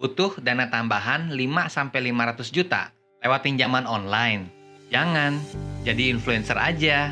Butuh dana tambahan 5-500 juta lewat pinjaman online. Jangan, jadi influencer aja.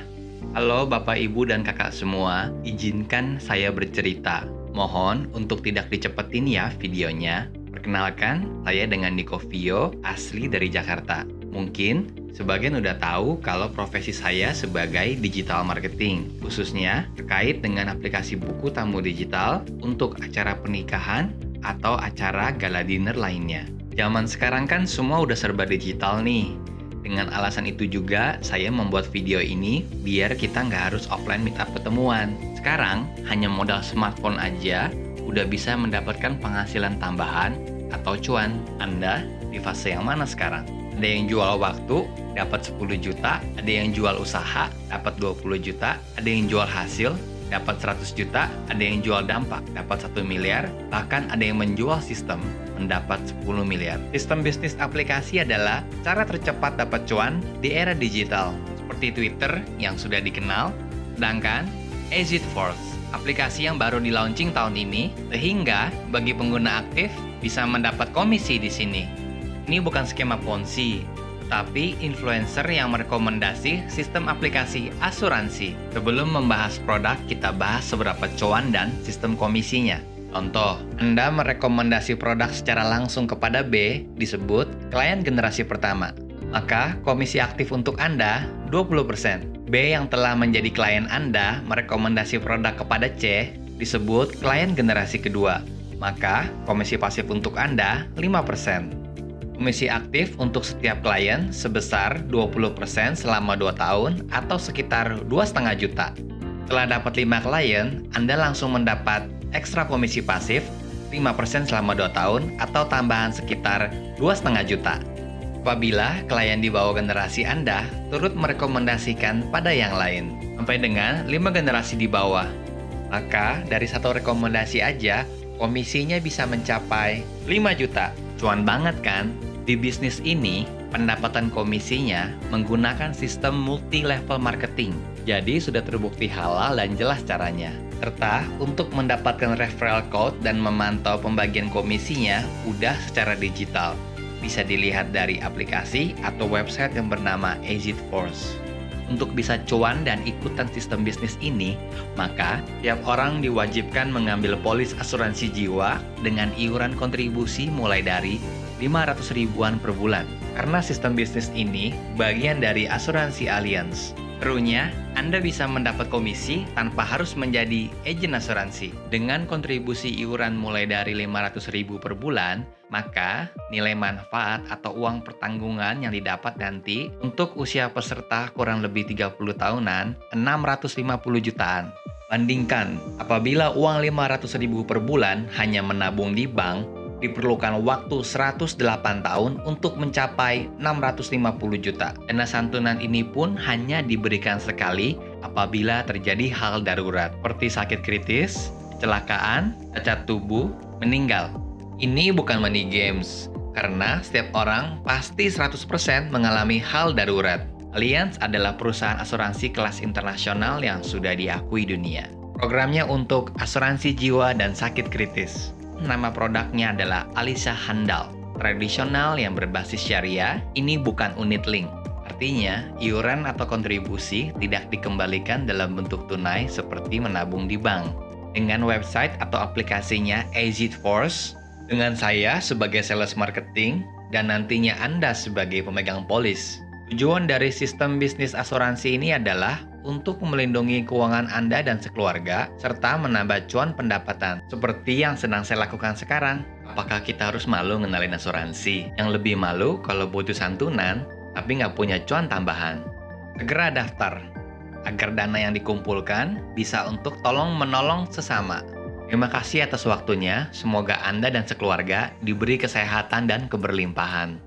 Halo Bapak, Ibu, dan Kakak semua, izinkan saya bercerita. Mohon untuk tidak dicepetin ya videonya. Perkenalkan, saya dengan Niko Vio, asli dari Jakarta. Mungkin sebagian udah tahu kalau profesi saya sebagai digital marketing, khususnya terkait dengan aplikasi buku tamu digital untuk acara pernikahan atau acara gala dinner lainnya. Zaman sekarang kan semua udah serba digital nih. Dengan alasan itu juga, saya membuat video ini biar kita nggak harus offline meetup ketemuan. Sekarang, hanya modal smartphone aja udah bisa mendapatkan penghasilan tambahan atau cuan. Anda di fase yang mana sekarang? Ada yang jual waktu, dapat 10 juta, ada yang jual usaha, dapat 20 juta, ada yang jual hasil, dapat 100 juta, ada yang jual dampak, dapat 1 miliar, bahkan ada yang menjual sistem, mendapat 10 miliar. Sistem bisnis aplikasi adalah cara tercepat dapat cuan di era digital, seperti Twitter yang sudah dikenal, sedangkan ExitForce, aplikasi yang baru di-launching tahun ini, sehingga bagi pengguna aktif bisa mendapat komisi di sini. Ini bukan skema Ponzi, tapi influencer yang merekomendasi sistem aplikasi asuransi. Sebelum membahas produk, kita bahas seberapa cuan dan sistem komisinya. Contoh, Anda merekomendasi produk secara langsung kepada B, disebut klien generasi pertama. Maka komisi aktif untuk Anda 20%. B yang telah menjadi klien Anda merekomendasi produk kepada C, disebut klien generasi kedua. Maka komisi pasif untuk Anda 5%. Komisi aktif untuk setiap klien sebesar 20% selama 2 tahun atau sekitar 2,5 juta. Setelah dapat 5 klien, Anda langsung mendapat ekstra komisi pasif 5% selama 2 tahun atau tambahan sekitar 2,5 juta. Apabila klien di bawah generasi Anda turut merekomendasikan pada yang lain, sampai dengan 5 generasi di bawah. Maka dari satu rekomendasi aja, komisinya bisa mencapai 5 juta. Cuan banget kan? Di bisnis ini, pendapatan komisinya menggunakan sistem multi-level marketing. Jadi sudah terbukti halal dan jelas caranya. Serta untuk mendapatkan referral code dan memantau pembagian komisinya udah secara digital. Bisa dilihat dari aplikasi atau website yang bernama ExitForce. Untuk bisa cuan dan ikutan sistem bisnis ini, maka tiap orang diwajibkan mengambil polis asuransi jiwa dengan iuran kontribusi mulai dari 500 ribuan per bulan. Karena sistem bisnis ini bagian dari asuransi Allianz. Serunya, Anda bisa mendapat komisi tanpa harus menjadi agen asuransi. Dengan kontribusi iuran mulai dari 500 ribu per bulan, maka nilai manfaat atau uang pertanggungan yang didapat nanti untuk usia peserta kurang lebih 30 tahunan, 650 jutaan. Bandingkan, apabila uang 500 ribu per bulan hanya menabung di bank, diperlukan waktu 108 tahun untuk mencapai 650 juta. Dana santunan ini pun hanya diberikan sekali apabila terjadi hal darurat, seperti sakit kritis, kecelakaan, cacat tubuh, meninggal. Ini bukan money games, karena setiap orang pasti 100% mengalami hal darurat. Allianz adalah perusahaan asuransi kelas internasional yang sudah diakui dunia. Programnya untuk asuransi jiwa dan sakit kritis. Nama produknya adalah Alisa Handal, tradisional yang berbasis syariah. Ini bukan unit link. Artinya, iuran atau kontribusi tidak dikembalikan dalam bentuk tunai seperti menabung di bank. Dengan website atau aplikasinya ExitForce, dengan saya sebagai sales marketing, dan nantinya Anda sebagai pemegang polis. Tujuan dari sistem bisnis asuransi ini adalah untuk melindungi keuangan Anda dan sekeluarga, serta menambah cuan pendapatan, seperti yang sedang saya lakukan sekarang. Apakah kita harus malu ngenalin asuransi? Yang lebih malu kalau butuh santunan, tapi nggak punya cuan tambahan. Segera daftar, agar dana yang dikumpulkan bisa untuk tolong-menolong sesama. Terima kasih atas waktunya, semoga Anda dan sekeluarga diberi kesehatan dan keberlimpahan.